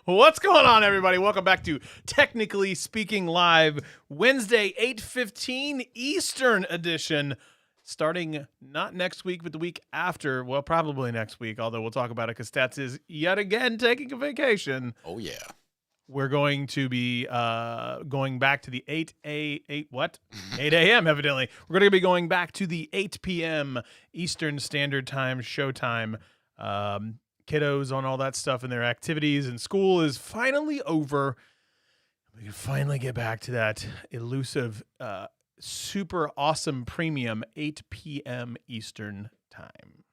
What's going on, everybody? Welcome back to Technically Speaking Live, Wednesday, 8:15 Eastern edition, starting not next week, but the week after. Well, probably next week, although we'll talk about it because Stats is yet again taking a vacation. Oh, yeah. We're going to be going back to the 8 a.m., evidently. We're going to be going back to the 8 p.m. Eastern Standard Time showtime. Kiddos on all that stuff and their activities, and school is finally over. We can finally get back to that elusive, super awesome premium 8 p.m. Eastern Time.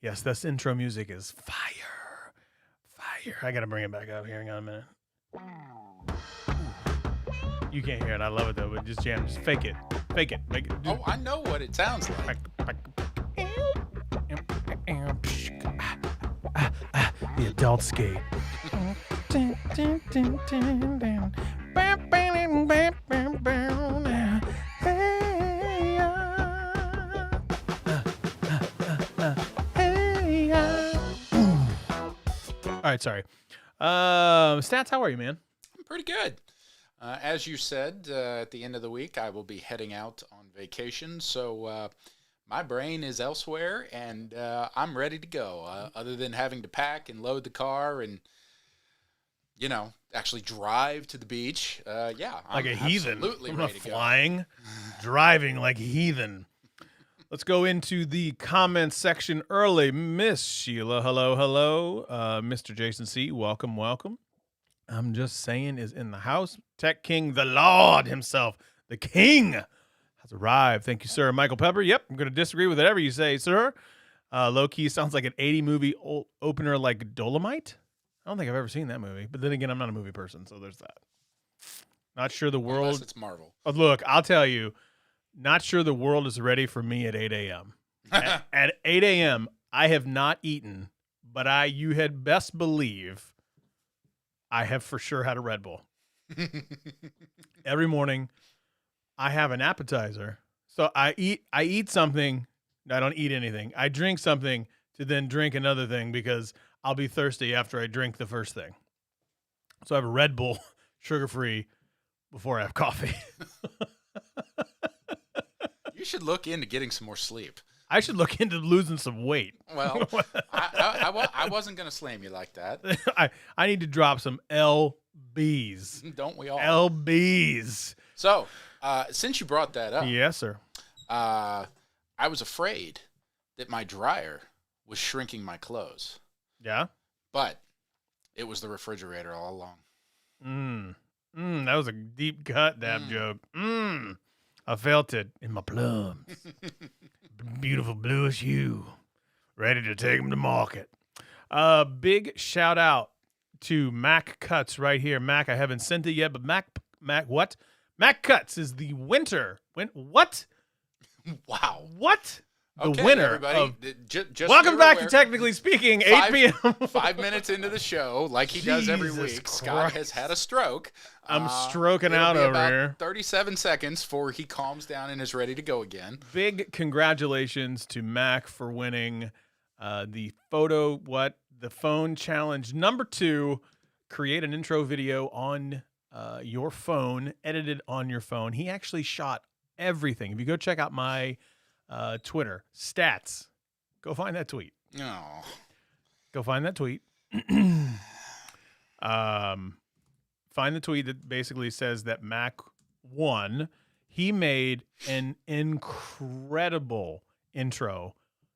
Yes, this intro music is fire. Fire. I got to bring it back up here. Hang on a minute. You can't hear it. I love it, though, but just jam. Just fake it. Fake it. Make it. Oh, I know what it sounds like. The adult skate. All right, sorry. Stats, how are you, man? I'm pretty good. As you said, at the end of the week, I will be heading out on vacation, so my brain is elsewhere, and I'm ready to go. Other than having to pack and load the car and, actually drive to the beach. Yeah, like I'm a heathen. Absolutely I'm ready not to flying, driving like a heathen. Let's go into the comments section early. Miss Sheila, hello. Mr. Jason C., welcome. I'm just saying is in the house. Tech King, the Lord himself, the King, has arrived. Thank you, sir. Michael Pepper, yep, I'm going to disagree with whatever you say, sir. Low-key sounds like an 80 movie opener like Dolomite. I don't think I've ever seen that movie. But then again, I'm not a movie person, so there's that. Not sure the world... Unless it's Marvel. Look, I'll tell you, not sure the world is ready for me at 8 a.m. At 8 a.m., I have not eaten, but you had best believe I have for sure had a Red Bull. Every morning, I have an appetizer. So I eat something. I don't eat anything. I drink something to then drink another thing because I'll be thirsty after I drink the first thing. So I have a Red Bull, sugar-free, before I have coffee. You should look into getting some more sleep. I should look into losing some weight. Well, I wasn't going to slam you like that. I need to drop some LBs. Don't we all? LBs. So, since you brought that up. Yes, sir. I was afraid that my dryer was shrinking my clothes. Yeah? But it was the refrigerator all along. That was a deep cut, dab joke. I felt it in my plums. Beautiful bluish hue. Ready to take them to market. Big shout out to Mac Cuts right here. Mac, I haven't sent it yet, but Mac, what? Mac Cuts is the winter. What? Wow. What? The okay, winner. Everybody, just welcome back to Technically Speaking, 8 p.m. 5 minutes into the show, like he does every week, Christ. Scott has had a stroke. I'm stroking out over here. 37 seconds before he calms down and is ready to go again. Big congratulations to Mac for winning the phone challenge number 2. Create an intro video on your phone, edited on your phone. He actually shot everything. If you go check out my Twitter, Stats, go find that tweet. No. Go find that tweet. Find the tweet that basically says that Mac won. He made an incredible intro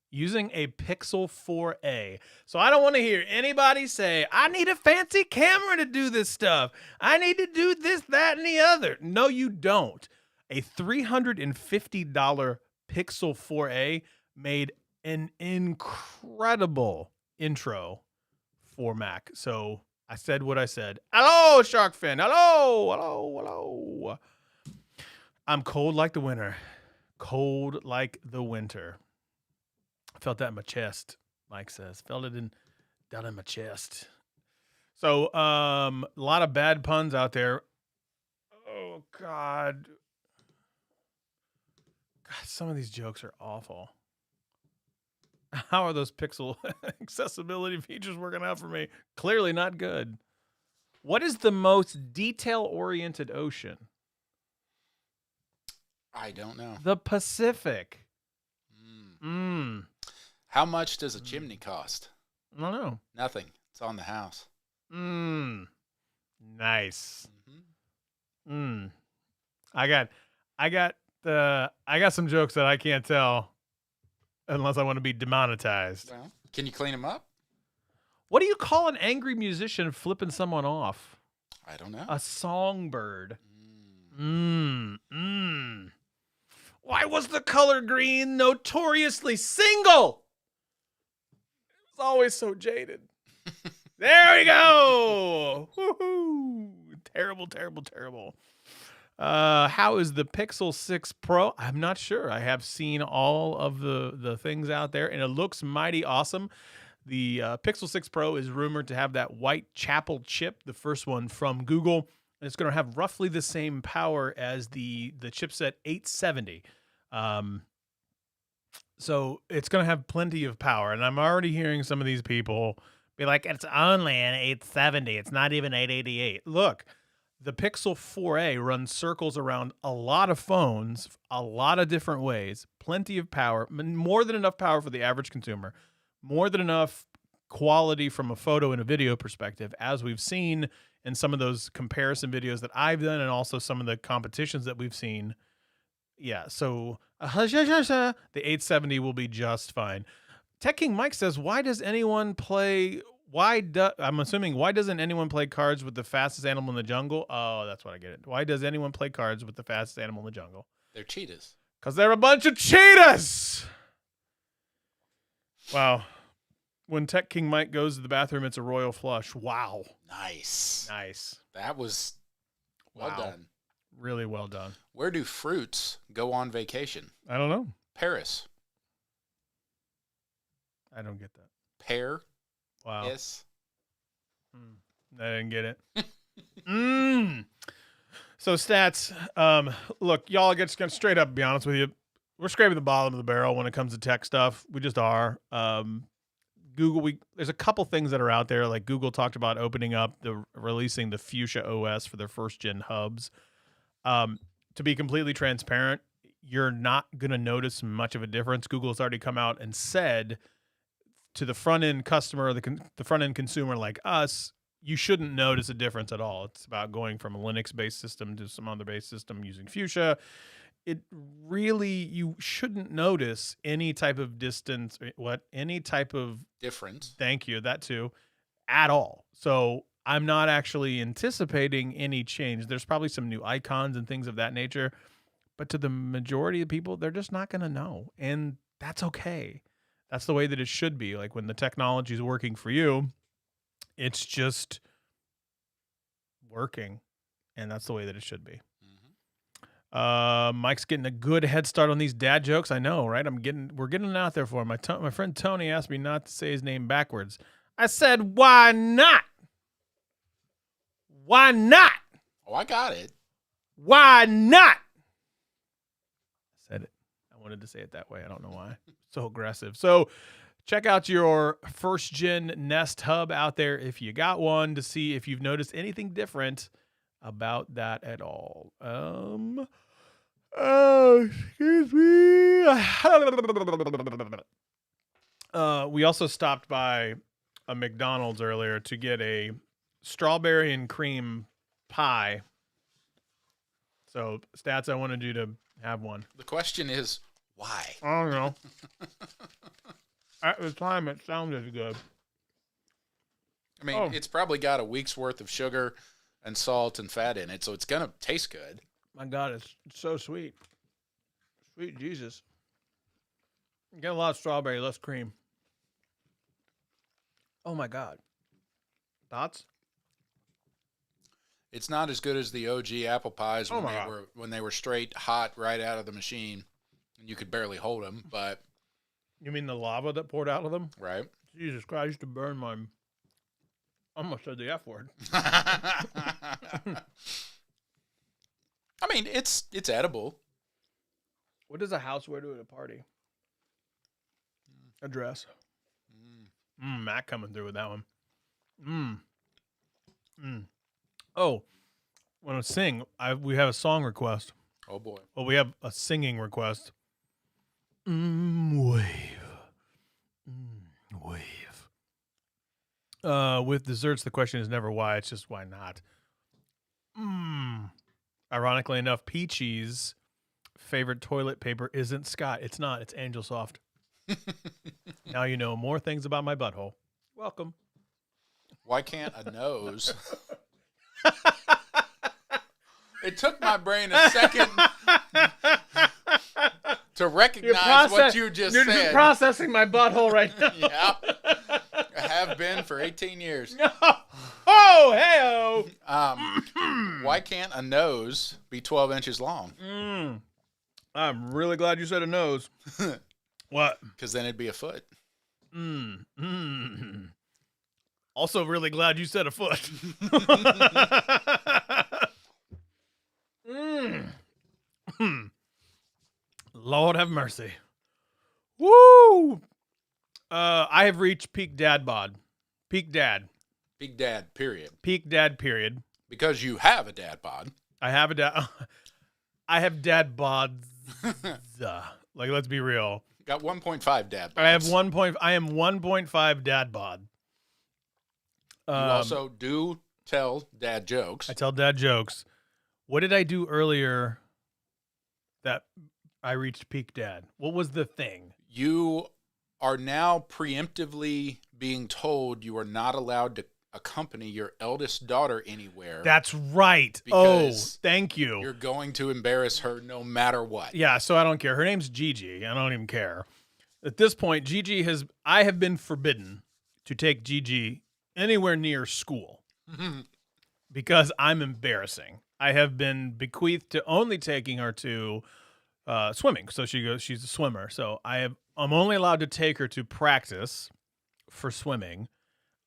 using a Pixel 4a. So I don't want to hear anybody say, I need a fancy camera to do this stuff. I need to do this, that, and the other. No, you don't. A $350 Pixel 4a made an incredible intro for Mac. So I said what I said. Hello, Shark Fin. Hello. I'm cold like the winter. Cold like the winter. I felt that in my chest, Mike says. Felt it down in my chest. So, a lot of bad puns out there. Oh, God. God, some of these jokes are awful. How are those Pixel accessibility features working out for me? Clearly not good. What is the most detail-oriented ocean? I don't know. The Pacific. Mm. How much does a chimney cost? I don't know. Nothing. It's on the house. Nice. Mm-hmm. I got some jokes that I can't tell unless I want to be demonetized. Well, can you clean them up? What do you call an angry musician flipping someone off? I don't know. A songbird. Why was the color green notoriously single? It's always so jaded. There we go. Woohoo. Terrible, terrible, terrible. How is the Pixel 6 Pro? I'm not sure. I have seen all of the things out there, and it looks mighty awesome. The Pixel 6 Pro is rumored to have that Whitechapel chip, the first one from Google. And it's going to have roughly the same power as the chipset 870. So it's going to have plenty of power. And I'm already hearing some of these people be like, it's only an 870. It's not even 888. Look, the Pixel 4a runs circles around a lot of phones, a lot of different ways, plenty of power, more than enough power for the average consumer, more than enough quality from a photo and a video perspective, as we've seen in some of those comparison videos that I've done and also some of the competitions that we've seen. Yeah, so the 870 will be just fine. Tech King Mike says, why doesn't anyone play cards with the fastest animal in the jungle? Oh, that's what I get it. Why does anyone play cards with the fastest animal in the jungle? They're cheetahs. Because they're a bunch of cheetahs! Wow. When Tech King Mike goes to the bathroom, it's a royal flush. Wow. Nice. That was well done. Really well done. Where do fruits go on vacation? I don't know. Paris. I don't get that. Pear. Wow. Yes. I didn't get it. So stats. Look, y'all, just gonna straight up be honest with you. We're scraping the bottom of the barrel when it comes to tech stuff. We just are. Google, there's a couple things that are out there. Like Google talked about releasing the Fuchsia OS for their first gen hubs. To be completely transparent, you're not going to notice much of a difference. Google has already come out and said to the front end customer, the front end consumer like us, you shouldn't notice a difference at all. It's about going from a Linux based system to some other based system using Fuchsia. You shouldn't notice any type of any type of difference. Thank you, that too, at all. So I'm not actually anticipating any change. There's probably some new icons and things of that nature, but to the majority of people, they're just not going to know. And that's okay. That's the way that it should be. Like when the technology is working for you, it's just working. And that's the way that it should be. Mike's getting a good head start on these dad jokes. I know, right? We're getting it out there for him. My friend Tony asked me not to say his name backwards. I said, why not? Why not? Oh, I got it. Why not? I said it. I wanted to say it that way. I don't know why. So aggressive. So check out your first gen Nest Hub out there if you got one, to see if you've noticed anything different about that at all. Excuse me. We also stopped by a McDonald's earlier to get a strawberry and cream pie. So, Stats, I wanted you to have one. The question is, why? I don't know. At the time, it sounded good. I mean, it's probably got a week's worth of sugar and salt and fat in it, so it's going to taste good. My God, it's so sweet. Sweet Jesus. You get a lot of strawberry, less cream. Oh, my God. Thoughts? It's not as good as the OG apple pies when they were straight hot right out of the machine, and you could barely hold them, but... You mean the lava that poured out of them? Right. Jesus Christ, I used to burn my... I almost said the F word. I mean, it's edible. What does a houseware do at a party? address. Mac coming through with that one. Oh, when I sing, we have a song request. Oh boy. Well, we have a singing request. Wave. Wave. With desserts, the question is never why. It's just why not. Ironically enough, Peachy's favorite toilet paper isn't Scott. It's not. It's Angel Soft. Now you know more things about my butthole. Welcome. Why can't a nose? It took my brain a second to recognize what you just said. You're just processing my butthole right now. Yeah. I have been for 18 years. Oh, hey-oh. Why can't a nose be 12 inches long? I'm really glad you said a nose. What? Because then it'd be a foot. Also really glad you said a foot. Lord have mercy. Woo! I have reached peak dad bod. Peak dad. Big dad, period. Peak dad, period. Because you have a dad bod. I have a dad. I have dad bods. Like, let's be real. Got 1.5 dad bods. I have I am 1.5 dad bod. You also do tell dad jokes. I tell dad jokes. What did I do earlier that I reached peak dad? What was the thing? You are now preemptively being told you are not allowed to accompany your eldest daughter anywhere. That's right. Oh, thank you. You're going to embarrass her no matter what. Yeah, so I don't care. Her name's Gigi. I don't even care. At this point, I have been forbidden to take Gigi anywhere near school because I'm embarrassing. I have been bequeathed to only taking her to swimming. So she's a swimmer. So I'm only allowed to take her to practice for swimming.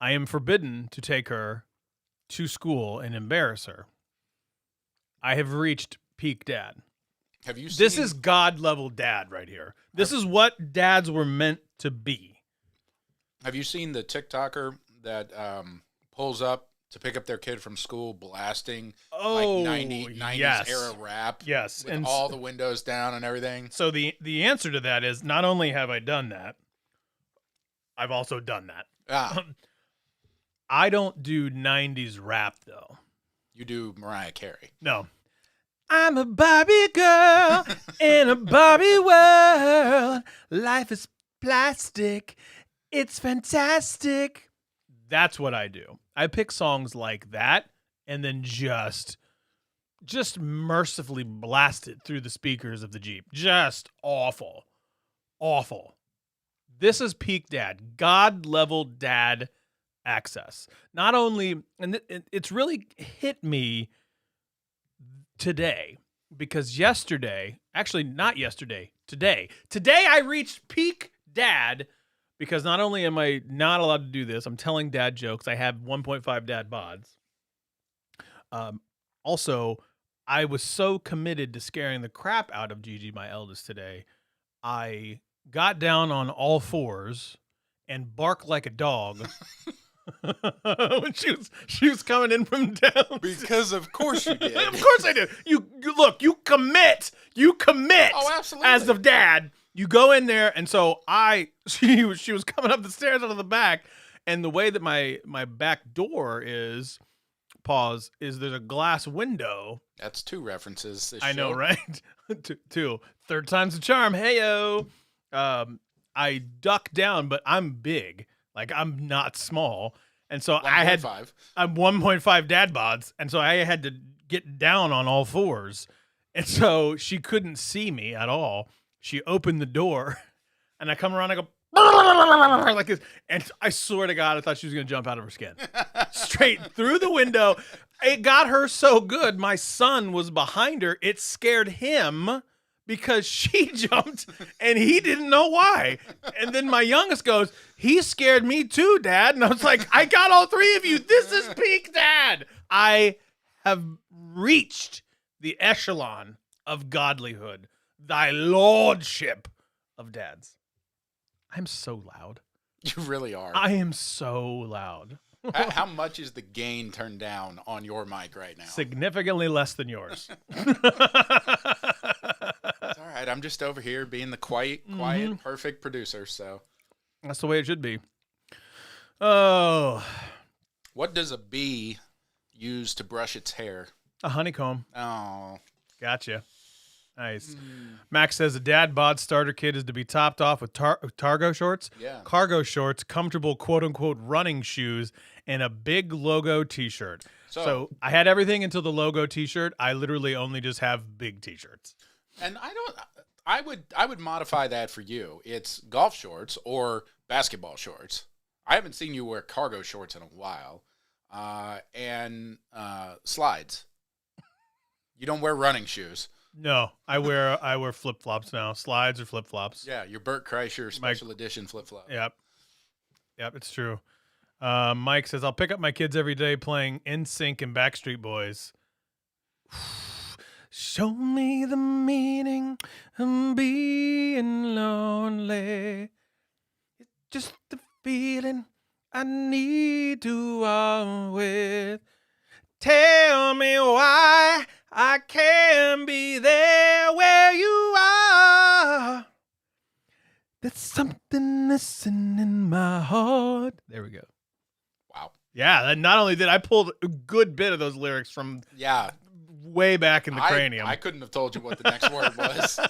I am forbidden to take her to school and embarrass her. I have reached peak dad. Have you seen, this is God level dad right here. This is what dads were meant to be. Have you seen the TikToker that pulls up to pick up their kid from school blasting like 90s era rap? Yes. With all the windows down and everything. So the answer to that is not only have I done that, I've also done that. I don't do 90s rap, though. You do Mariah Carey. No. I'm a Barbie girl in a Barbie world. Life is plastic. It's fantastic. That's what I do. I pick songs like that and then just mercifully blast it through the speakers of the Jeep. Just awful. Awful. This is peak dad. God-level dad access. Not only, and it's really hit me today because today I reached peak dad because not only am I not allowed to do this, I'm telling dad jokes. I have 1.5 dad bods. Also, I was so committed to scaring the crap out of Gigi, my eldest, today. I got down on all fours and barked like a dog when she was coming in from down. Because of course you did. Of course I did. You look, you commit. Oh, absolutely. As the dad, you go in there, and so she was coming up the stairs out of the back, and the way that my back door is, there's a glass window. That's two references. I know, right? Two. Third time's the charm. Heyo. I duck down, but I'm big. Like, I'm not small. And so 1.5. I'm 1.5 dad bods. And so I had to get down on all fours. And so she couldn't see me at all. She opened the door and I come around and I go like this. And I swear to God, I thought she was going to jump out of her skin. Straight through the window. It got her so good. My son was behind her. It scared him because she jumped and he didn't know why. And then my youngest goes, he scared me too, Dad. And I was like, I got all three of you. This is peak dad. I have reached the echelon of godlyhood, thy lordship of dads. I'm so loud. You really are. I am so loud. How much is the gain turned down on your mic right now? Significantly less than yours. It's all right. I'm just over here being the quiet, perfect producer. So That's the way it should be. Oh, what does a bee use to brush its hair? a honeycomb. Oh, Gotcha. Nice. Max says a dad bod starter kit is to be topped off with cargo shorts. Yeah. Cargo shorts, comfortable quote unquote running shoes, and a big logo t-shirt. So I had everything until the logo t-shirt. I literally only just have big t-shirts. And I would modify that for you. It's golf shorts or basketball shorts. I haven't seen you wear cargo shorts in a while. And slides. You don't wear running shoes. No, I wear flip-flops now. Slides or flip-flops. Yeah, your Burt Kreischer special edition flip-flop. Yep, it's true. Mike says, I'll pick up my kids every day playing NSYNC and Backstreet Boys. Show me the meaning of being lonely. It's just the feeling I need to walk with. Tell me why I can't be there where you are. There's something missing in my heart. There we go. Wow. Yeah, and not only did I pull a good bit of those lyrics from way back in the cranium. I couldn't have told you what the next word was.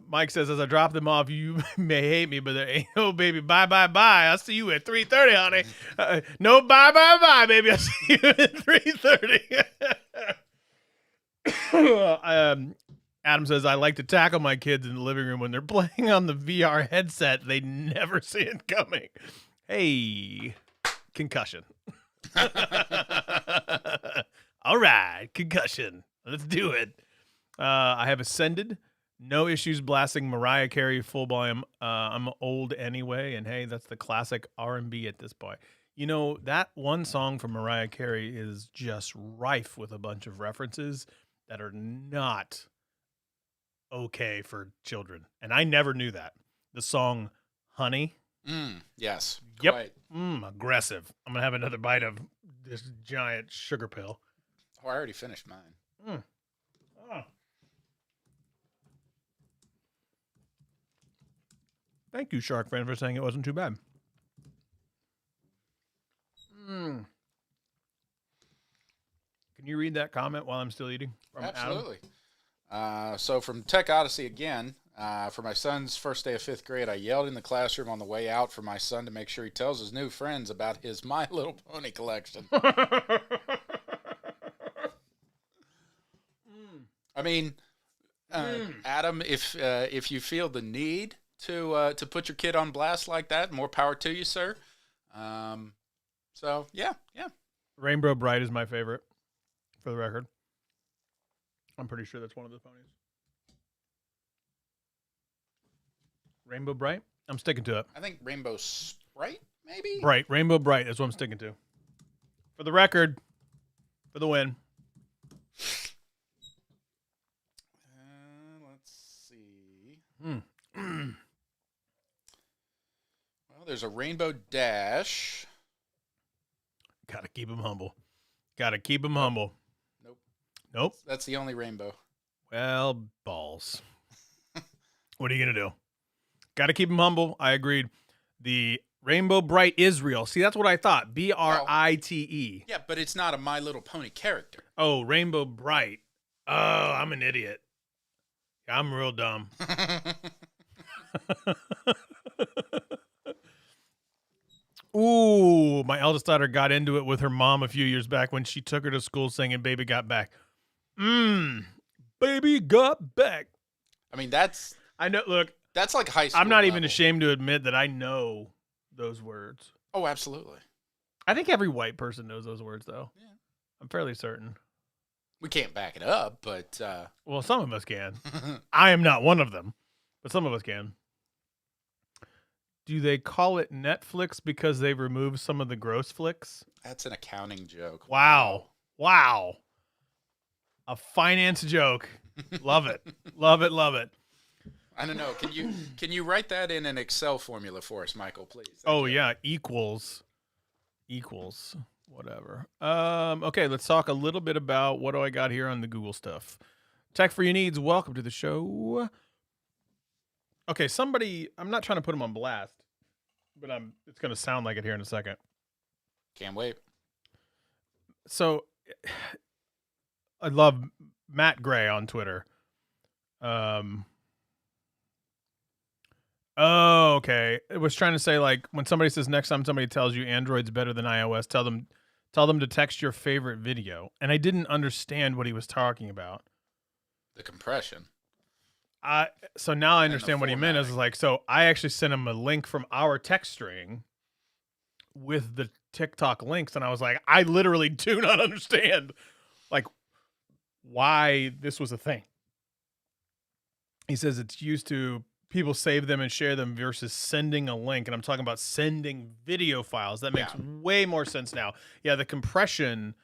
Mike says, as I drop them off, you may hate me, but there ain't no baby. Bye, bye, bye. I'll see you at 3:30, honey. No, bye, bye, bye, baby. I'll see you at 3:30. Adam says, I like to tackle my kids in the living room when they're playing on the VR headset. They never see it coming. Hey, concussion. All right, concussion. Let's do it. I have ascended. No issues blasting Mariah Carey full volume. I'm old anyway, and hey, that's the classic R&B at this point. You know, that one song from Mariah Carey is just rife with a bunch of references that are not okay for children. And I never knew that. The song Honey. Yes. Yep. Quite. Aggressive. I'm going to have another bite of this giant sugar pill. Oh, I already finished mine. Oh. Thank you, Shark Friend, for saying it wasn't too bad. Can you read that comment while I'm still eating? From Absolutely. So from Tech Odyssey again, for my son's first day of 5th grade, I yelled in the classroom on the way out for my son to make sure he tells his new friends about his My Little Pony collection. I mean, Adam, if you feel the need to put your kid on blast like that, more power to you, sir. So yeah. Rainbow Bright is my favorite, for the record. I'm pretty sure that's one of the ponies. Rainbow Bright? I'm sticking to it. I think Rainbow Sprite, maybe? Bright. Rainbow Bright. That's what I'm sticking to. For the record, for the win. Let's see. Well, there's a Rainbow Dash. Gotta keep him humble. Gotta keep him humble. Nope. That's the only rainbow. Well, balls. What are you going to do? Got to keep him humble. I agreed. The Rainbow Bright is real. See, that's what I thought. Brite. Yeah, but it's not a My Little Pony character. Oh, Rainbow Bright. Oh, I'm an idiot. I'm real dumb. Ooh, my eldest daughter got into it with her mom a few years back when she took her to school singing Baby Got Back. Baby got back. I mean, I know, look. That's like high school I'm not level. even ashamed to admit that I know those words. Oh, absolutely. I think every white person knows those words, though. Yeah. I'm fairly certain. We can't back it up, but... Well, some of us can. I am not one of them, but some of us can. Do they call it Netflix because they removed some of the gross flicks? That's an accounting joke. Wow. A finance joke. Love it. Love it. I don't know. Can you write that in an Excel formula for us, Michael, please? Thank Oh you. yeah, equals whatever. Okay, let's talk a little bit about what do I got here on the Google stuff. Tech for your needs. Welcome to the show. Okay, somebody. I'm not trying to put him on blast, but it's going to sound like it here in a second. Can't wait. So, I love Matt Gray on Twitter. Oh, okay. It was trying to say, like, when somebody says next time somebody tells you Android's better than iOS, tell them to text your favorite video. And I didn't understand what he was talking about. The compression. So now I understand what he meant. Is like, so I actually sent him a link from our text string with the TikTok links, and I was like, I literally do not understand, like, why this was a thing. He says it's used to people save them and share them versus sending a link. And I'm talking about sending video files. That makes way more sense now. Yeah, the compression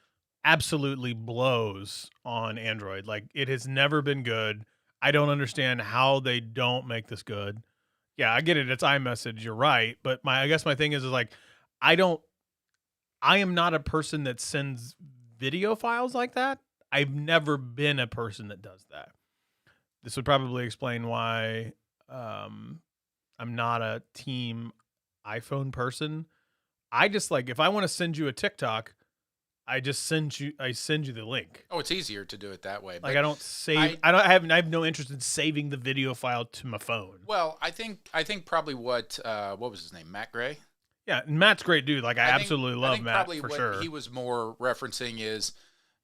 absolutely blows on Android. Like, it has never been good. I don't understand how they don't make this good. Yeah, I get it. It's iMessage. You're right. But I guess my thing is like, I am not a person that sends video files like that. I've never been a person that does that. This would probably explain why I'm not a team iPhone person. I just, like, if I want to send you a TikTok, I send you the link. Oh, it's easier to do it that way. Like, I don't save. I have no interest in saving the video file to my phone. Well, I think probably what was his name? Matt Gray. Yeah, Matt's a great dude. Like, I absolutely love Matt probably for what sure. He was more referencing is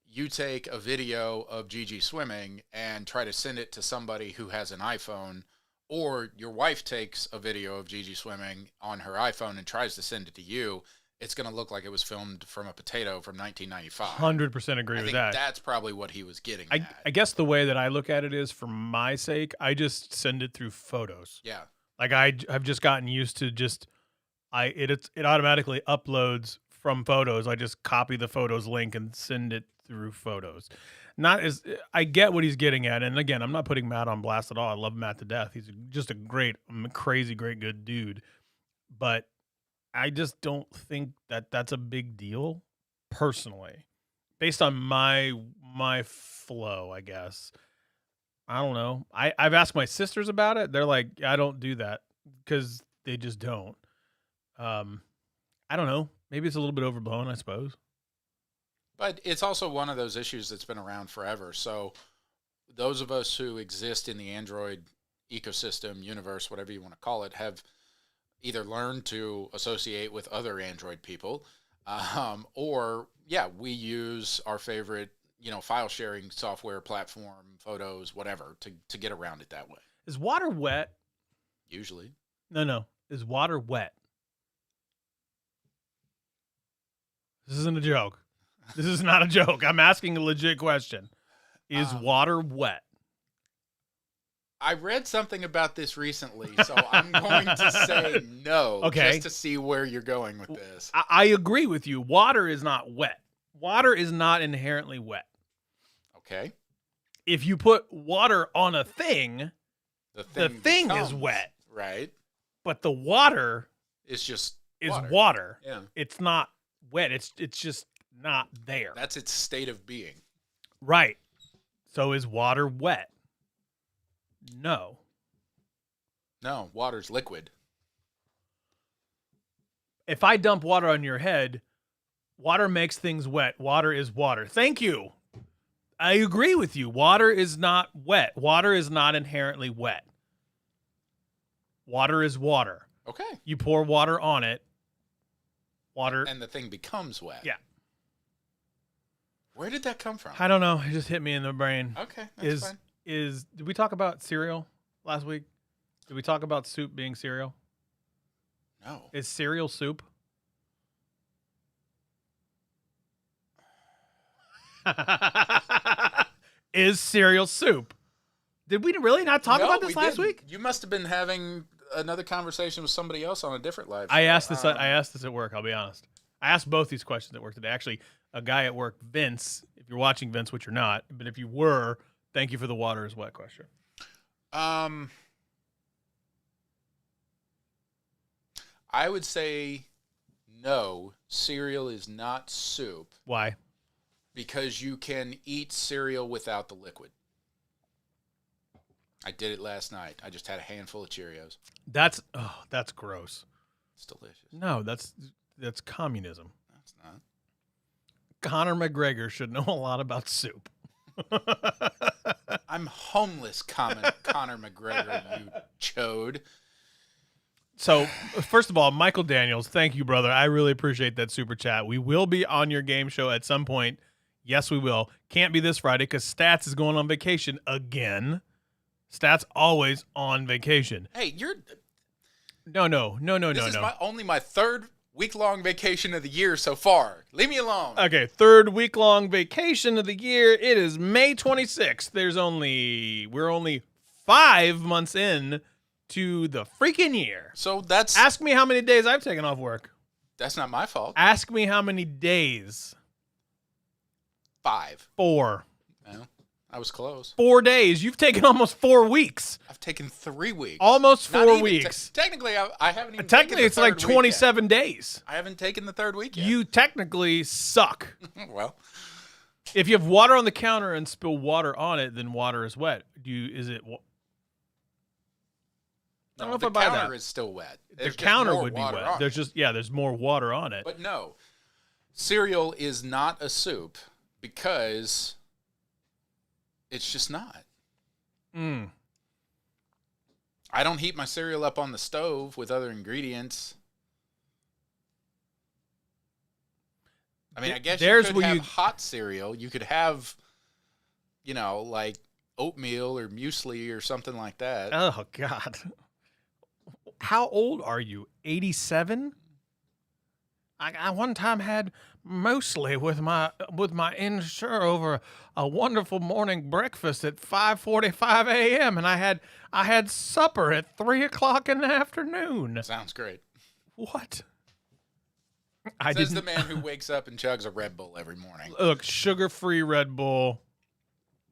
you take a video of Gigi swimming and try to send it to somebody who has an iPhone, or your wife takes a video of Gigi swimming on her iPhone and tries to send it to you. It's going to look like it was filmed from a potato from 1995. 100% agree with that. That's probably what he was getting at. I guess the way that I look at it is, for my sake, I just send it through photos. Yeah. Like, I've just gotten used to it automatically uploads from photos. I just copy the photos link and send it through photos. I get what he's getting at. And again, I'm not putting Matt on blast at all. I love Matt to death. He's just a crazy, great, good dude. But I just don't think that that's a big deal, personally, based on my flow, I guess. I don't know. I've asked my sisters about it. They're like, I don't do that, because they just don't. I don't know. Maybe it's a little bit overblown, I suppose. But it's also one of those issues that's been around forever. So those of us who exist in the Android ecosystem, universe, whatever you want to call it, have either learned to associate with other Android people, or we use our favorite, file sharing software platform, photos, whatever, to get around it that way. Is water wet? Usually. No. Is water wet? This isn't a joke. This is not a joke. I'm asking a legit question. Is water wet? I read something about this recently, so I'm going to say no, okay, just to see where you're going with this. I agree with you. Water is not wet. Water is not inherently wet. Okay. If you put water on a thing, the thing becomes, is wet. Right. But the water is water. Yeah. It's not wet. It's just not there. That's its state of being. Right. So is water wet? No. No, water's liquid. If I dump water on your head, water makes things wet. Water is water. Thank you. I agree with you. Water is not wet. Water is not inherently wet. Water is water. Okay. You pour water on it. Water. And the thing becomes wet. Yeah. Where did that come from? I don't know. It just hit me in the brain. Okay, that's fine. Did we talk about cereal last week? Did we talk about soup being cereal? No. Is cereal soup? Is cereal soup? Did we really not talk about this last week? You must have been having another conversation with somebody else on a different live show. I asked this at work, I'll be honest. I asked both these questions at work today. Actually, a guy at work, Vince, if you're watching, Vince, which you're not, but if you were, thank you for the water is wet question. I would say no, cereal is not soup Why? because you can eat cereal without the liquid. I did it last night. I just had a handful of Cheerios. That's gross. It's delicious. No, that's communism. That's not. Conor McGregor should know a lot about soup. I'm homeless, Conor McGregor, you chode. So, first of all, Michael Daniels, thank you, brother. I really appreciate that super chat. We will be on your game show at some point. Yes, we will. Can't be this Friday because Stats is going on vacation again. Stats always on vacation. Hey, you're... No. This is only my third week-long vacation of the year so far. Leave me alone. Okay, third week-long vacation of the year. It is May 26th. We're only 5 months in to the freaking year. So that's... Ask me how many days I've taken off work. That's not my fault. Ask me how many days. 5. 4. Well, I was close. 4 days. You've taken almost 4 weeks. I've taken 3 weeks. Almost Not 4 even weeks. Technically, I haven't even Technically, taken it's the like third week 27 days. yet. I haven't taken the third week yet. You technically suck. Well, If you have water on the counter and spill water on it, then water is wet. I don't know if I buy that. The counter is still wet. The counter would be wet. There's more water on it. But no, cereal is not a soup because it's just not. I don't heat my cereal up on the stove with other ingredients. I mean, I guess you could have hot cereal. You could have, like oatmeal or muesli or something like that. Oh, God. How old are you? 87? I one time had mostly with my insure over a wonderful morning breakfast at 5:45 a.m. and I had supper at 3:00 in the afternoon. Sounds great. What? Says the man who wakes up and chugs a Red Bull every morning. Look, sugar-free Red Bull.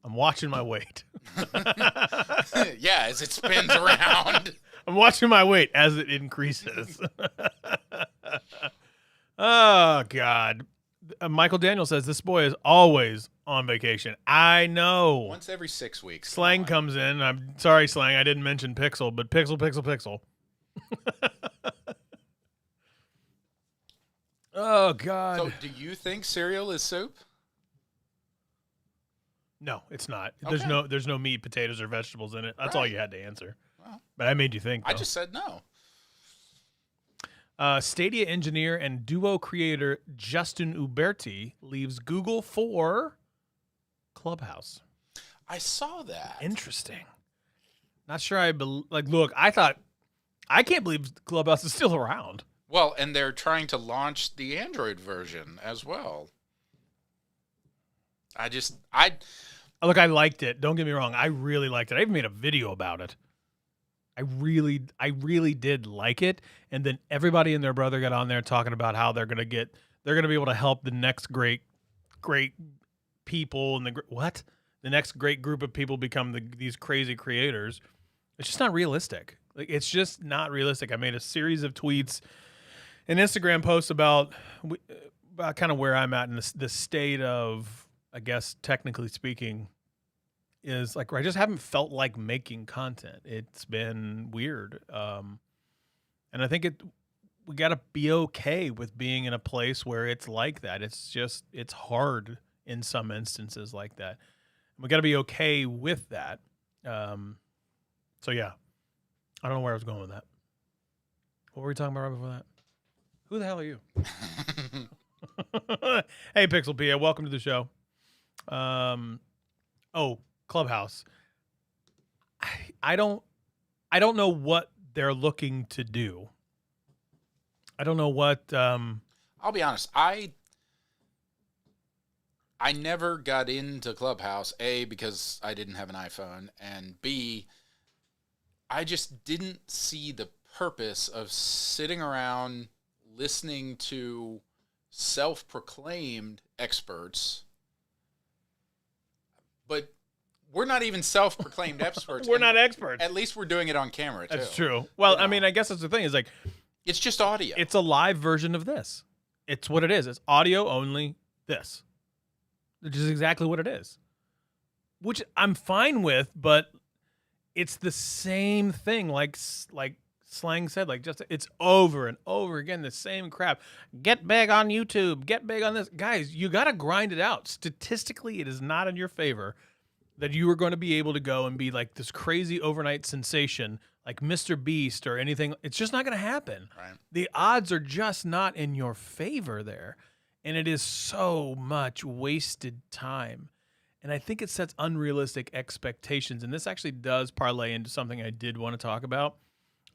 I'm watching my weight. Yeah, as it spins around. I'm watching my weight as it increases. Oh, God. Michael Daniel says, this boy is always on vacation. I know. Once every 6 weeks. Slang comes in. I'm sorry, Slang. I didn't mention Pixel, but Pixel. Oh, God. So do you think cereal is soup? No, it's not. Okay. There's no meat, potatoes, or vegetables in it. That's all you had to answer. Well, but I made you think, though. I just said no. Stadia engineer and Duo creator Justin Uberti leaves Google for Clubhouse. I saw that. Interesting. Not sure look, I can't believe Clubhouse is still around. Well, and they're trying to launch the Android version as well. Look, I liked it. Don't get me wrong. I really liked it. I even made a video about it. I really did like it. And then everybody and their brother got on there talking about how they're going to be able to help the next great people and the next great group of people become these crazy creators. It's just not realistic. Like, it's just not realistic. I made a series of tweets and Instagram posts about kind of where I'm at in the state of, I guess, technically speaking, is like I just haven't felt like making content. It's been weird. And I think we got to be okay with being in a place where it's like that. It's hard in some instances like that. We got to be okay with that. So yeah, I don't know where I was going with that. What were we talking about right before that? Who the hell are you? Hey, Pixel Pia, welcome to the show. Clubhouse. I don't know what they're looking to do. I don't know what. I'll be honest. I never got into Clubhouse. A, because I didn't have an iPhone, and B, I just didn't see the purpose of sitting around listening to self-proclaimed experts. But we're not even self-proclaimed experts. We're not experts. At least we're doing it on camera, too. That's true. Well, I mean, I guess that's the thing is like, It's just audio. It's a live version of this. It's what it is. It's audio only this. Which is exactly what it is. Which I'm fine with, but it's the same thing. Like Slang said, like just it's over and over again, the same crap. Get big on YouTube. Get big on this. Guys, you got to grind it out. Statistically, it is not in your favor that you are going to be able to go and be like this crazy overnight sensation like Mr. Beast or anything. It's just not going to happen. Right. The odds are just not in your favor there. And it is so much wasted time. And I think it sets unrealistic expectations. And this actually does parlay into something I did want to talk about.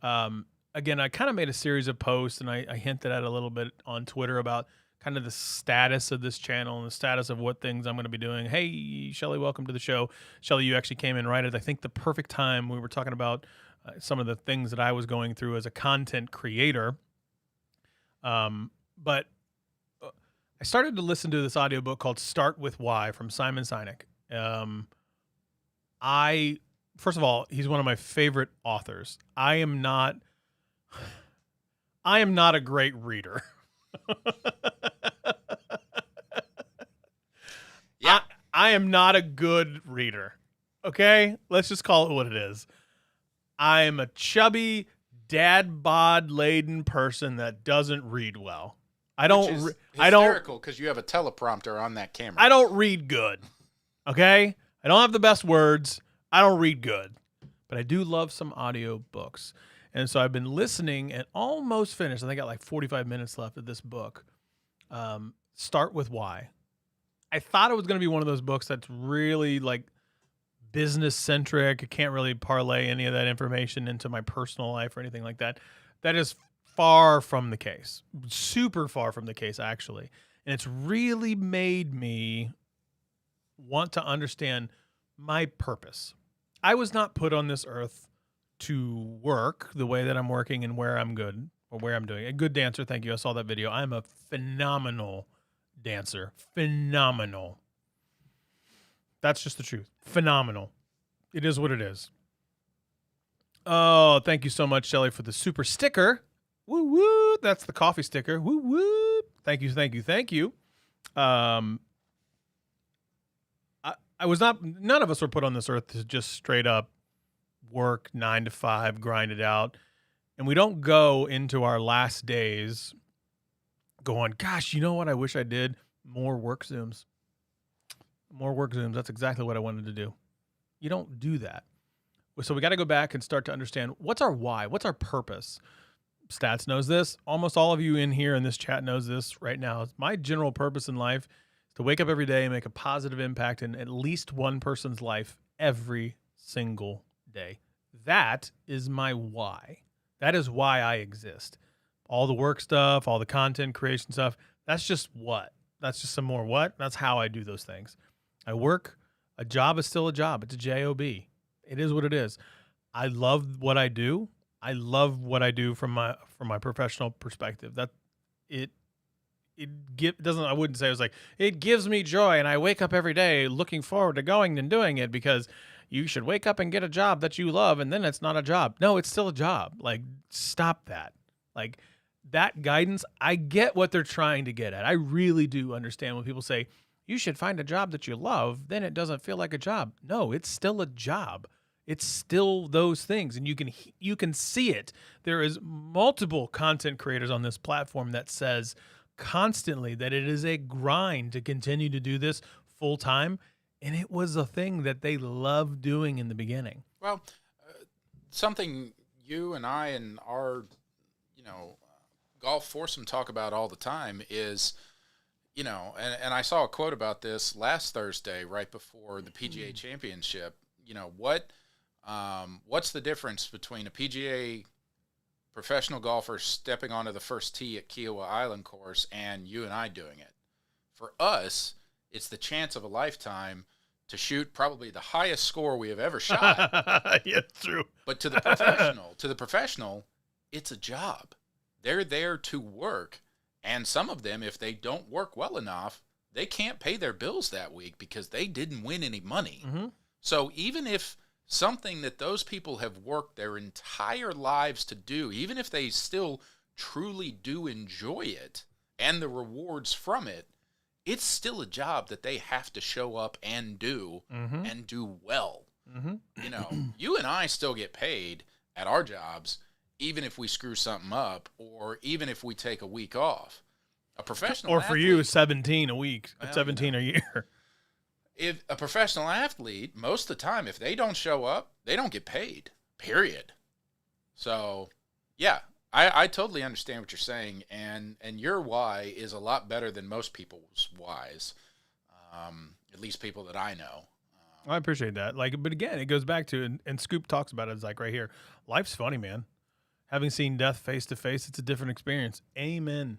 Again, I kind of made a series of posts and I hinted at a little bit on Twitter about kind of the status of this channel and the status of what things I'm going to be doing. Hey, Shelly, welcome to the show. Shelly, you actually came in right at, I think, the perfect time. We were talking about some of the things that I was going through as a content creator. But I started to listen to this audiobook called Start With Why from Simon Sinek. First of all, he's one of my favorite authors. I am not a great reader. Yeah. I am not a good reader. Okay? Let's just call it what it is. I am a chubby, dad bod laden person that doesn't read well. I don't hysterical because you have a teleprompter on that camera. I don't read good. Okay? I don't have the best words. I don't read good. But I do love some audio books. And so I've been listening and almost finished. I think I got like 45 minutes left of this book. Start With Why. I thought it was going to be one of those books that's really like business centric. I can't really parlay any of that information into my personal life or anything like that. That is far from the case. Super far from the case, actually. And it's really made me want to understand my purpose. I was not put on this earth to work the way that I'm working and where I'm good or where I'm doing. A good dancer, thank you. I saw that video. I'm a phenomenal dancer. Phenomenal. That's just the truth. Phenomenal. It is what it is. Oh, thank you so much, Shelly, for the super sticker. Woo woo. That's the coffee sticker. Woo woo. Thank you, thank you, thank you. I was not, none of us were put on this earth to just straight up work 9 to 5, grind it out. And we don't go into our last days going, gosh, you know what I wish I did? More work Zooms. More work Zooms. That's exactly what I wanted to do. You don't do that. So we got to go back and start to understand what's our why? What's our purpose? Stats knows this. Almost all of you in here in this chat knows this right now. My general purpose in life is to wake up every day and make a positive impact in at least one person's life every single day. That is my why. That is why I exist. All the work stuff, all the content creation stuff, that's just what? That's just some more what? That's how I do those things. I work. A job is still a job. It's a job. It is what it is. I love what I do. I love what I do from my professional perspective. That it doesn't. I wouldn't say it was like it gives me joy, and I wake up every day looking forward to going and doing it because you should wake up and get a job that you love, and then it's not a job. No, it's still a job. Like stop that. Like that guidance. I get what they're trying to get at. I really do understand when people say you should find a job that you love. Then it doesn't feel like a job. No, it's still a job. It's still those things, and you can see it. There is multiple content creators on this platform that says constantly that it is a grind to continue to do this full time, and it was a thing that they loved doing in the beginning. Well, something you and I and our, golf foursome talk about all the time is, and I saw a quote about this last Thursday right before the PGA Championship. What's the difference between a PGA professional golfer stepping onto the first tee at Kiowa Island course and you and I doing it? For us, it's the chance of a lifetime to shoot probably the highest score we have ever shot. Yeah, true. But to the professional, it's a job. They're there to work. And some of them, if they don't work well enough, they can't pay their bills that week because they didn't win any money. Mm-hmm. So even if something that those people have worked their entire lives to do, even if they still truly do enjoy it and the rewards from it, it's still a job that they have to show up and do well. You know, you and I still get paid at our jobs, even if we screw something up or even if we take a week off. A professional or for athlete, you, 17 a week, well, 17 a year. If a professional athlete, most of the time, if they don't show up, they don't get paid, period. So, yeah, I totally understand what you're saying, and your why is a lot better than most people's whys, at least people that I know. I appreciate that. Like, but again, it goes back to, and Scoop talks about it, it's like right here, life's funny, man. Having seen death face to face, it's a different experience. Amen.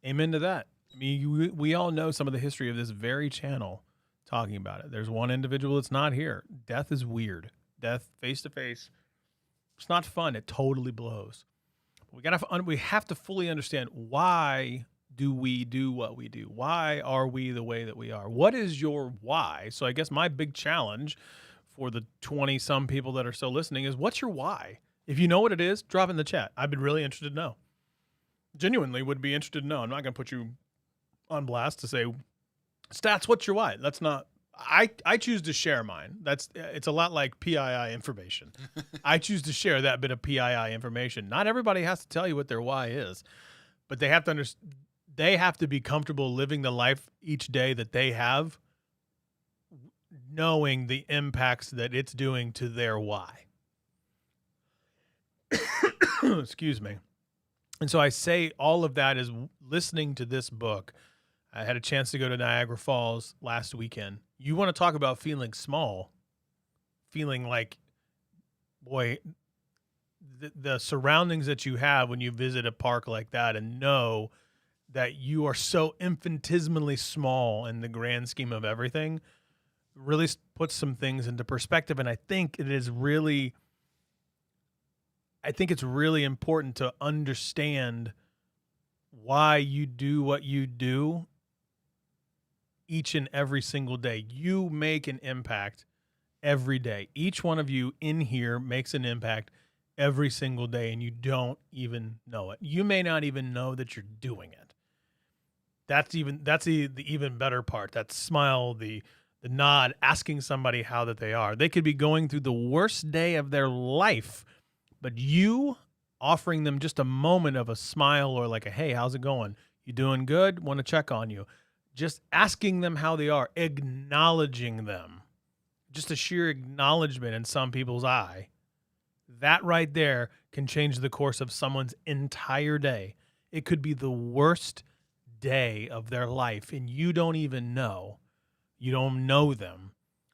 Amen to that. I mean, we all know some of the history of this very channel talking about it. There's one individual that's not here. Death is weird. Death face to face, it's not fun. It totally blows. We have to fully understand, why do we do what we do? Why are we the way that we are? What is your why? So I guess my big challenge for the 20-some people that are still listening is, what's your why? If you know what it is, drop it in the chat. I'd be really interested to know. Genuinely would be interested to know. I'm not going to put you on blast to say, Stats, what's your why? That's not, I choose to share mine. It's a lot like PII information. I choose to share that bit of PII information. Not everybody has to tell you what their why is, but they have to understand. They have to be comfortable living the life each day that they have, knowing the impacts that it's doing to their why. Excuse me. And so I say all of that is listening to this book. I had a chance to go to Niagara Falls last weekend. You want to talk about feeling small, feeling like, boy, the surroundings that you have when you visit a park like that, and know that you are so infinitesimally small in the grand scheme of everything, really puts some things into perspective. And I think it's really important to understand why you do what you do each and every single day. You make an impact every day. Each one of you in here makes an impact every single day, and you don't even know it. You may not even know that you're doing it. That's the even better part. That smile, the nod, asking somebody how that they are. They could be going through the worst day of their life, but you offering them just a moment of a smile, or like a, hey, how's it going? You doing good? Want to check on you. Just asking them how they are, acknowledging them. Just a sheer acknowledgement in some people's eye. That right there can change the course of someone's entire day. It could be the worst day of their life, and you don't even know. You don't know them.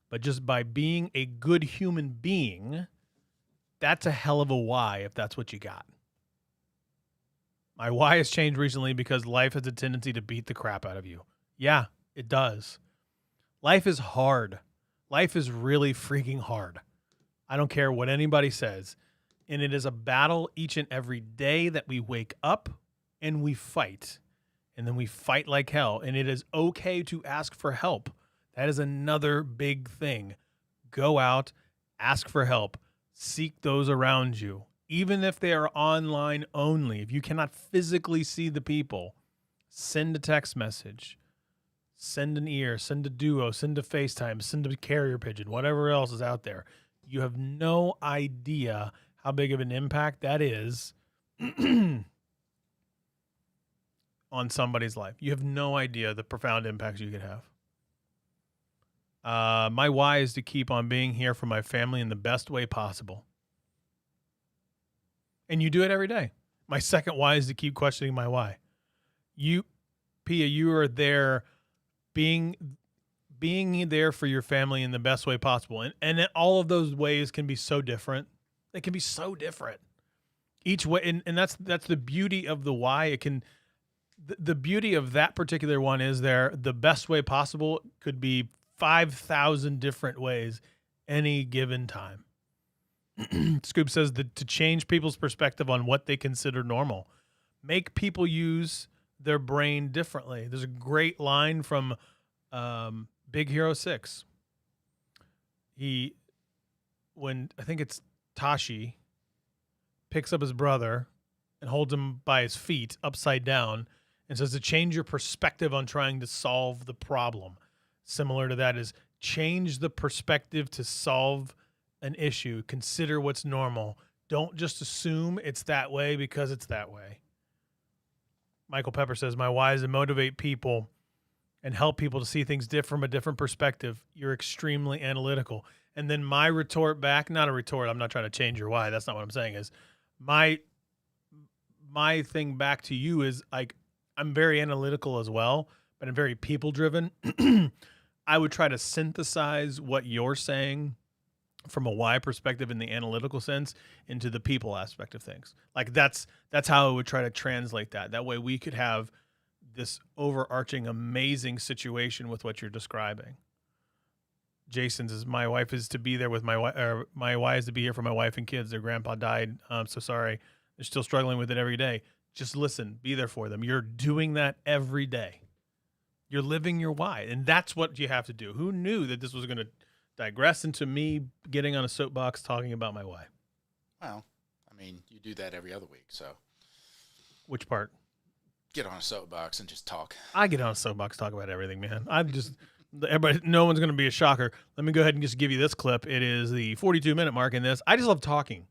But just by being a good human being, that's a hell of a why, if that's what you got. My why has changed recently because life has a tendency to beat the crap out of you. Yeah, it does. Life is hard. Life is really freaking hard. I don't care what anybody says. And it is a battle each and every day that we wake up and we fight. And then we fight like hell. And it is okay to ask for help. That is another big thing. Go out, ask for help. Seek those around you. Even if they are online only, if you cannot physically see the people, send a text message, send an ear, send a duo, send a FaceTime, send a carrier pigeon, whatever else is out there. You have no idea how big of an impact that is on somebody's life. You have no idea the profound impacts you could have. My why is to keep on being here for my family in the best way possible. And you do it every day. My second why is to keep questioning my why. You, Pia, you are there being there for your family in the best way possible. And all of those ways can be so different. They can be so different. Each way, and that's the beauty of the why. It can, the beauty of that particular one is the best way possible could be 5,000 different ways any given time. Scoop says that to change people's perspective on what they consider normal, make people use their brain differently. There's a great line from Big Hero 6. When I think it's Tashi picks up his brother and holds him by his feet upside down and says to change your perspective on trying to solve the problem. Similar to that is change the perspective to solve an issue. Consider what's normal. Don't just assume it's that way because it's that way. Michael Pepper says, my why is to motivate people and help people to see things from a different perspective. You're extremely analytical. And then my retort back, not a retort, I'm not trying to change your why. That's not what I'm saying. Is my thing back to you is like, I'm very analytical as well, but I'm very people driven. I would try to synthesize what you're saying from a why perspective in the analytical sense into the people aspect of things. Like that's how I would try to translate that. That way we could have this overarching amazing situation with what you're describing. Jason's is my wife is to be there with my wife, or my why is to be here for my wife and kids. Their grandpa died. I'm so sorry. They're still struggling with it every day. Just listen, be there for them. You're doing that every day. You're living your why. And that's what you have to do. Who knew that this was going to digress into me getting on a soapbox talking about my why? Well, I mean, you do that every other week, so. Which part? Get on a soapbox and just talk. I get on a soapbox, talk about everything, man. Everybody, no one's going to be a shocker. Let me go ahead and just give you this clip. It is the 42-minute mark in this. I just love talking.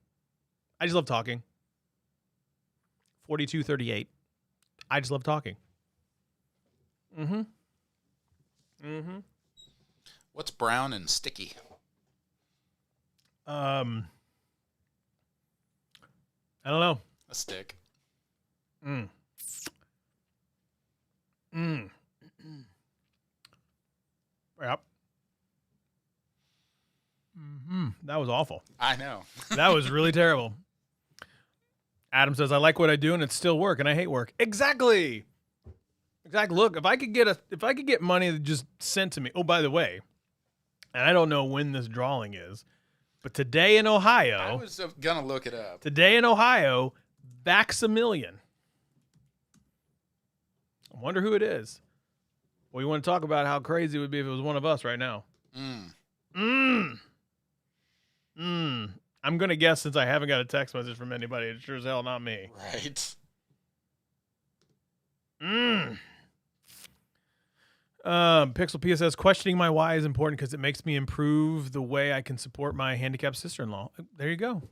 42:38. I just love talking. What's brown and sticky? I don't know. A stick. Yep. That was awful. I know. That was really terrible. Adam says, I like what I do and it's still work and I hate work. Exactly. Look, if I could get money that just sent to me. Oh, by the way, and I don't know when this drawing is, but today in Ohio. I was going to look it up. Today in Ohio, $1,000,000. I wonder who it is. Well, you want to talk about how crazy it would be if it was one of us right now. I'm going to guess, since I haven't got a text message from anybody, it's sure as hell not me. Right. Pixel PSS, questioning my why is important because it makes me improve the way I can support my handicapped sister-in-law. There you go.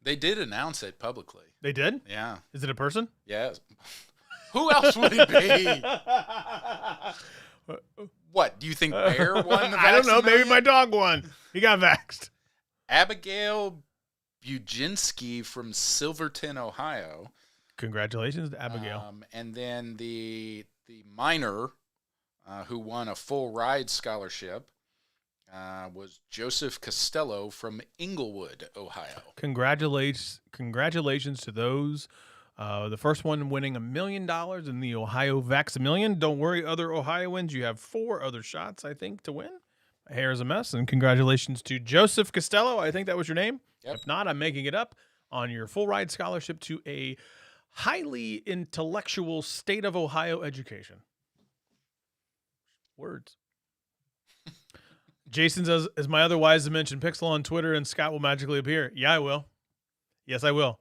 They did announce it publicly. They did? Yeah. Is it a person? Yes. Who else would it be? What, do you think Bear won the I don't know. Maybe Vax-A-Million? my dog won. He got vaxxed. Abigail Buginski from Silverton, Ohio. Congratulations to Abigail. And then the minor who won a full ride scholarship was Joseph Costello from Inglewood, Ohio. Congratulations to those. The first one winning $1 million in the Ohio Vax-A-Million. Don't worry, other Ohioans. You have 4 other shots, I think, to win. My hair is a mess. And congratulations to Joseph Costello. I think that was your name. Yep. If not, I'm making it up, on your full ride scholarship to a highly intellectual state of Ohio education. Words. Jason says, as my other wise to mention Pixel on Twitter and Scott will magically appear. Yeah, I will. Yes, I will.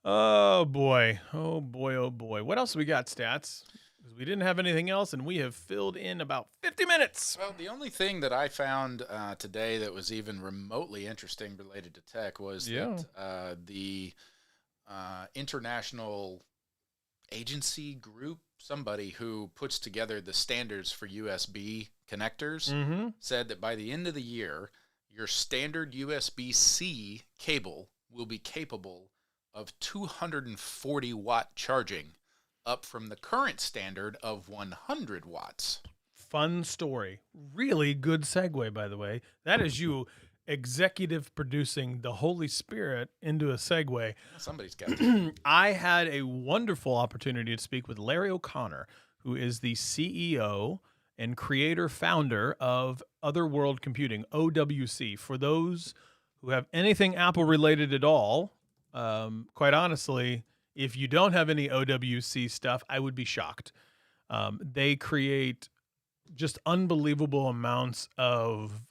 Oh boy. What else we got, Stats? Because we didn't have anything else, and we have filled in about 50 minutes. Well, the only thing that I found today that was even remotely interesting related to tech was that the international agency group, somebody who puts together the standards for USB connectors, said that by the end of the year, your standard USB-C cable will be capable of 240-watt charging, up from the current standard of 100 watts. Fun story. Really good segue, by the way. That is you executive producing the Holy Spirit into a segue. Somebody's got to. I had a wonderful opportunity to speak with Larry O'Connor, who is the CEO and creator-founder of Otherworld Computing, OWC. For those who have anything Apple-related at all, quite honestly, if you don't have any OWC stuff, I would be shocked. They create just unbelievable amounts of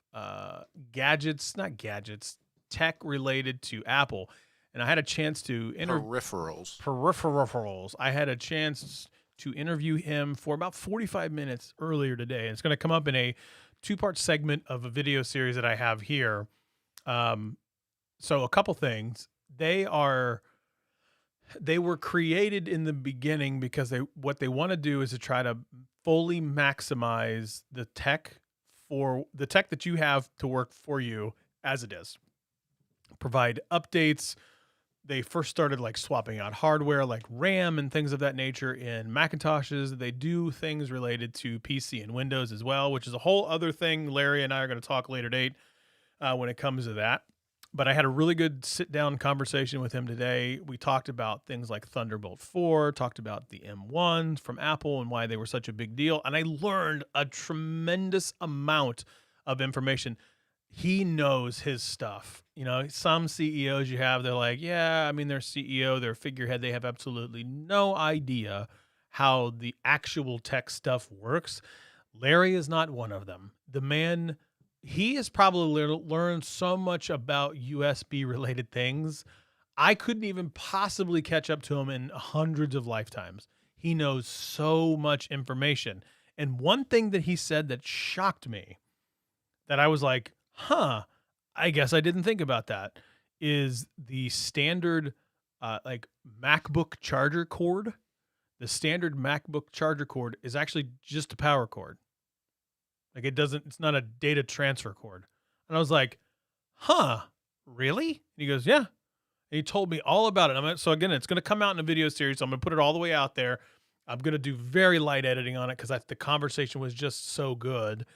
tech related to Apple. And I had a chance to peripherals. I had a chance to interview him for about 45 minutes earlier today. And it's going to come up in a 2-part segment of a video series that I have here. So a couple things. They were created in the beginning because what they want to do is to try to fully maximize the tech that you have to work for you as it is. Provide updates. They first started like swapping out hardware like RAM and things of that nature in Macintoshes. They do things related to PC and Windows as well, which is a whole other thing Larry and I are going to talk later date when it comes to that. But I had a really good sit-down conversation with him today. We talked about things like Thunderbolt 4, talked about the M1 from Apple and why they were such a big deal. And I learned a tremendous amount of information. He knows his stuff. You know, some CEOs you have, they're like, yeah, I mean, they're CEO, they're figurehead. They have absolutely no idea how the actual tech stuff works. Larry is not one of them. The man, he has probably learned so much about USB related things. I couldn't even possibly catch up to him in hundreds of lifetimes. He knows so much information. And one thing that he said that shocked me, that I was like, I guess I didn't think about that, is the standard like MacBook charger cord. The standard MacBook charger cord is actually just a power cord. Like it's not a data transfer cord. And I was like, really? And he goes, yeah. And he told me all about it. So again, it's going to come out in a video series. So I'm going to put it all the way out there. I'm going to do very light editing on it because the conversation was just so good.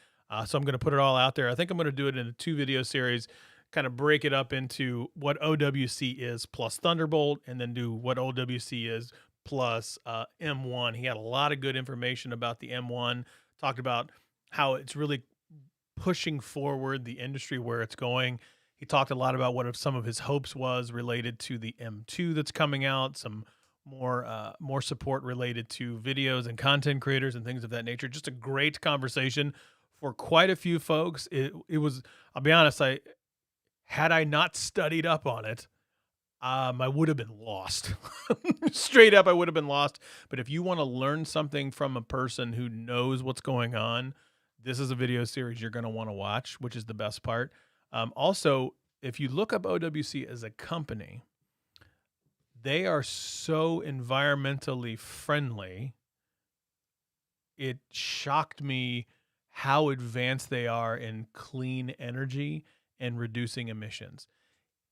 So I'm going to put it all out there. I think I'm going to do it in a 2-video series, kind of break it up into what OWC is plus Thunderbolt, and then do what OWC is plus M1. He had a lot of good information about the M1, talked about how it's really pushing forward the industry where it's going. He talked a lot about what some of his hopes was related to the M2 that's coming out, some more support related to videos and content creators and things of that nature. Just a great conversation for quite a few folks. It was, I'll be honest, had I not studied up on it, I would have been lost. Straight up, I would have been lost. But if you want to learn something from a person who knows what's going on, this is a video series you're going to want to watch, which is the best part. Also, if you look up OWC as a company, they are so environmentally friendly. It shocked me how advanced they are in clean energy and reducing emissions.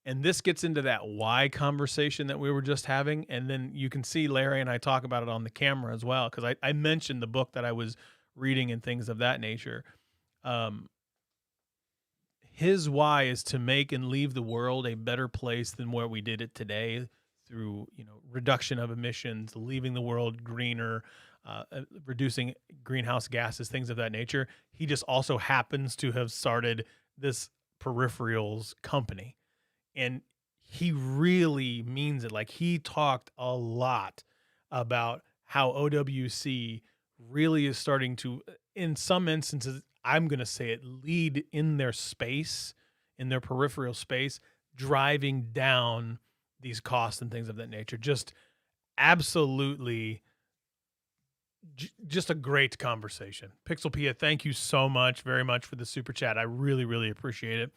And this gets into that why conversation that we were just having. And then you can see Larry and I talk about it on the camera as well, because I mentioned the book that I was reading and things of that nature. His why is to make and leave the world a better place than where we did it today through, reduction of emissions, leaving the world greener, reducing greenhouse gases, things of that nature. He just also happens to have started this peripherals company. And he really means it. Like, he talked a lot about how OWC really is starting to, in some instances, I'm going to say it, lead in their space, in their peripheral space, driving down these costs and things of that nature. Just absolutely just a great conversation. Pixel Pia, thank you so much, very much for the super chat. I really, really appreciate it.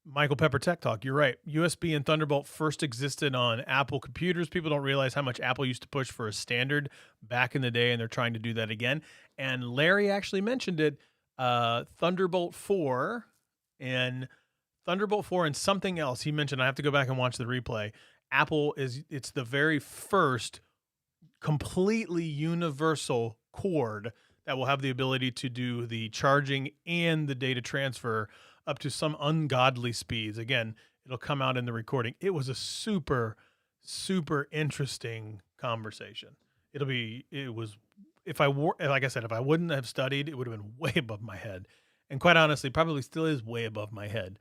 Michael Pepper Tech Talk, you're right. USB and Thunderbolt first existed on Apple computers. People don't realize how much Apple used to push for a standard back in the day, and they're trying to do that again. And Larry actually mentioned it, Thunderbolt 4 and something else he mentioned. I have to go back and watch the replay. It's the very first completely universal cord that will have the ability to do the charging and the data transfer up to some ungodly speeds. Again, it'll come out in the recording. It was a super, super interesting conversation. If I wouldn't have studied, it would have been way above my head. And quite honestly, probably still is way above my head.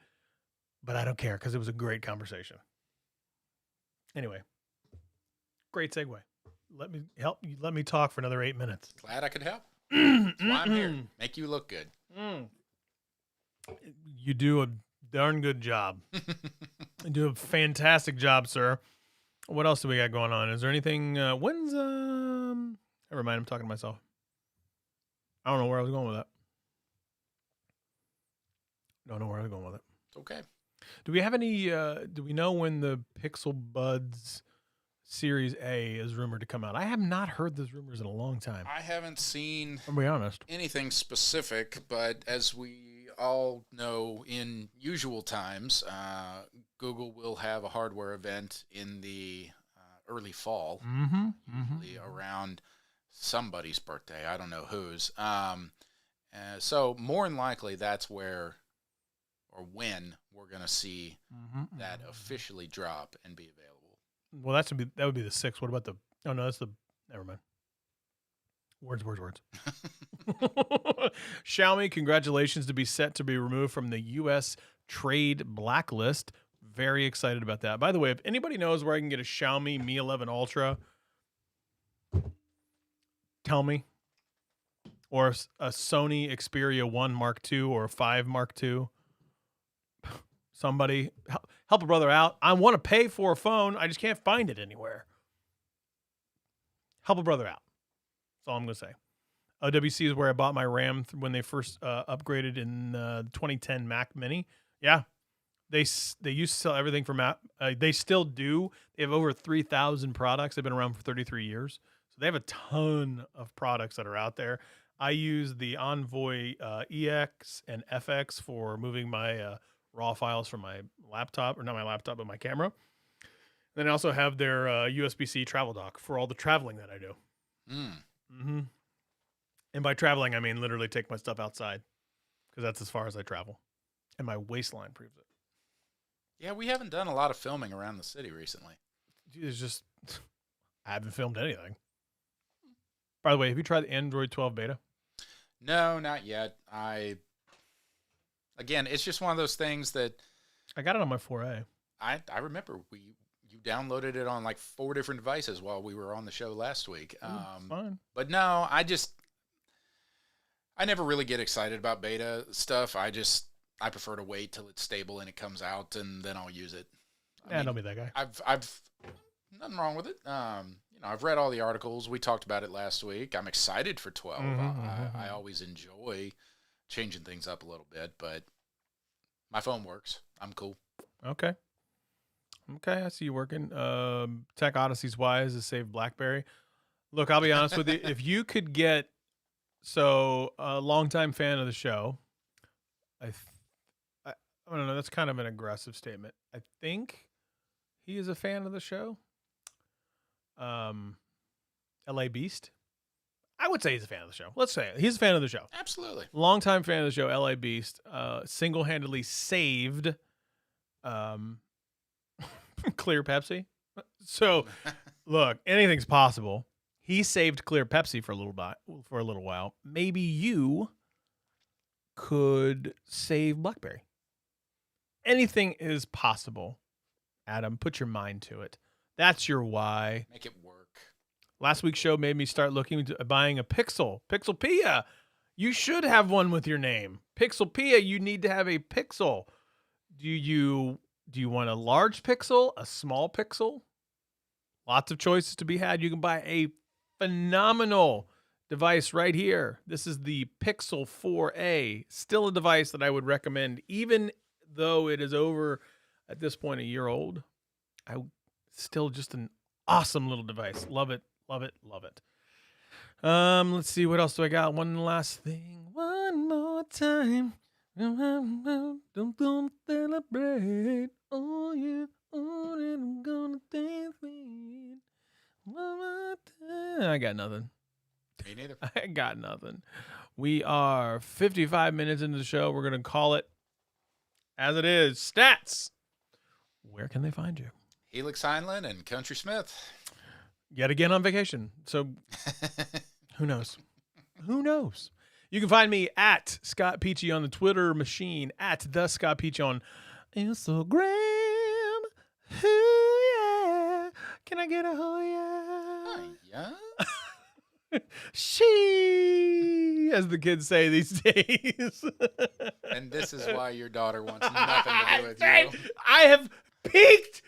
But I don't care, because it was a great conversation. Anyway, great segue. Let me talk for another 8 minutes. Glad I could help. That's why I'm here. Make you look good. You do a darn good job. You do a fantastic job, sir. What else do we got going on? Is there anything? When's Never mind. I'm talking to myself. I don't know where I was going with that. Don't know where I was going with it. It's okay. Do we have any? Do we know when the Pixel Buds Series A is rumored to come out? I have not heard those rumors in a long time. I haven't seen I'll be honest. anything specific, but as we all know, in usual times, Google will have a hardware event in the early fall, usually around somebody's birthday. I don't know whose. So more than likely, that's where or when we're going to see that officially drop and be available. Well, that would be the 6th. What about the? Oh no, that's the. Never mind. Words. Xiaomi, congratulations to be set to be removed from the U.S. trade blacklist. Very excited about that. By the way, if anybody knows where I can get a Xiaomi Mi 11 Ultra, tell me. Or a Sony Xperia 1 Mark II or a 5 Mark II. Somebody help a brother out. I want to pay for a phone. I just can't find it anywhere. Help a brother out. That's all I'm going to say. OWC is where I bought my RAM when they first upgraded in the 2010 Mac Mini. Yeah, they used to sell everything from Mac. They still do. They have over 3,000 products. They've been around for 33 years. So they have a ton of products that are out there. I use the Envoy EX and FX for moving my raw files from my laptop, or not my laptop, but my camera. Then I also have their USB-C travel dock for all the traveling that I do. And by traveling, I mean literally take my stuff outside, because that's as far as I travel. And my waistline proves it. Yeah, we haven't done a lot of filming around the city recently. It's just, I haven't filmed anything. By the way, have you tried the Android 12 beta? No, not yet. Again, it's just one of those things that I got it on my 4A. I remember you downloaded it on like 4 different devices while we were on the show last week. Fine. But no, I never really get excited about beta stuff. I prefer to wait till it's stable and it comes out, and then I'll use it. Don't be that guy. I've nothing wrong with it. I've read all the articles. We talked about it last week. I'm excited for 12. I always enjoy changing things up a little bit, but my phone works. I'm cool. Okay, I see you working. Tech Odyssey's wise to save BlackBerry. Look, I'll be honest with you. If you could get a longtime fan of the show, I don't know. That's kind of an aggressive statement. I think he is a fan of the show. LA Beast. I would say he's a fan of the show. Let's say it. He's a fan of the show. Absolutely. Longtime fan of the show, LA Beast. Single-handedly saved Clear Pepsi. So, look, anything's possible. He saved Clear Pepsi for a little while. Maybe you could save BlackBerry. Anything is possible. Adam, put your mind to it. That's your why. Make it work. Last week's show made me start looking into buying a Pixel. Pixelpia. You should have one with your name. Pixelpia, you need to have a Pixel. Do you want a large Pixel, a small Pixel? Lots of choices to be had. You can buy a phenomenal device right here. This is the Pixel 4a. Still a device that I would recommend, even though it is over at this point a year old. Still just an awesome little device. Love it. Let's see, what else do I got? One last thing. One more time. Don't celebrate. Oh yeah, I'm gonna dance with it. One more time. I got nothing. Me neither. I got nothing. We are 55 minutes into the show. We're gonna call it as it is. Stats. Where can they find you? Helix Heinlein and Country Smith. Yet again on vacation. So who knows? You can find me at Scott Peachy on the Twitter machine, at the Scott Peachy on Instagram. Hoo yeah. Can I get a hoo yeah? Yeah. She Shee, as the kids say these days. And this is why your daughter wants nothing to do with you. I have peaked.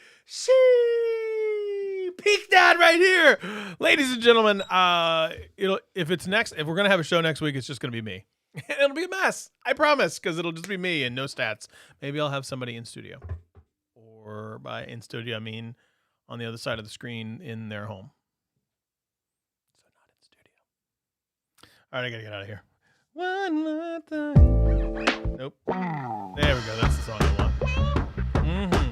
Peak Dad right here, ladies and gentlemen. If we're gonna have a show next week, it's just gonna be me. It'll be a mess, I promise, because it'll just be me and no stats. Maybe I'll have somebody in studio, or by in studio I mean on the other side of the screen in their home. So not in studio. All right, I gotta get out of here. One more time. Nope. There we go. That's the song I want.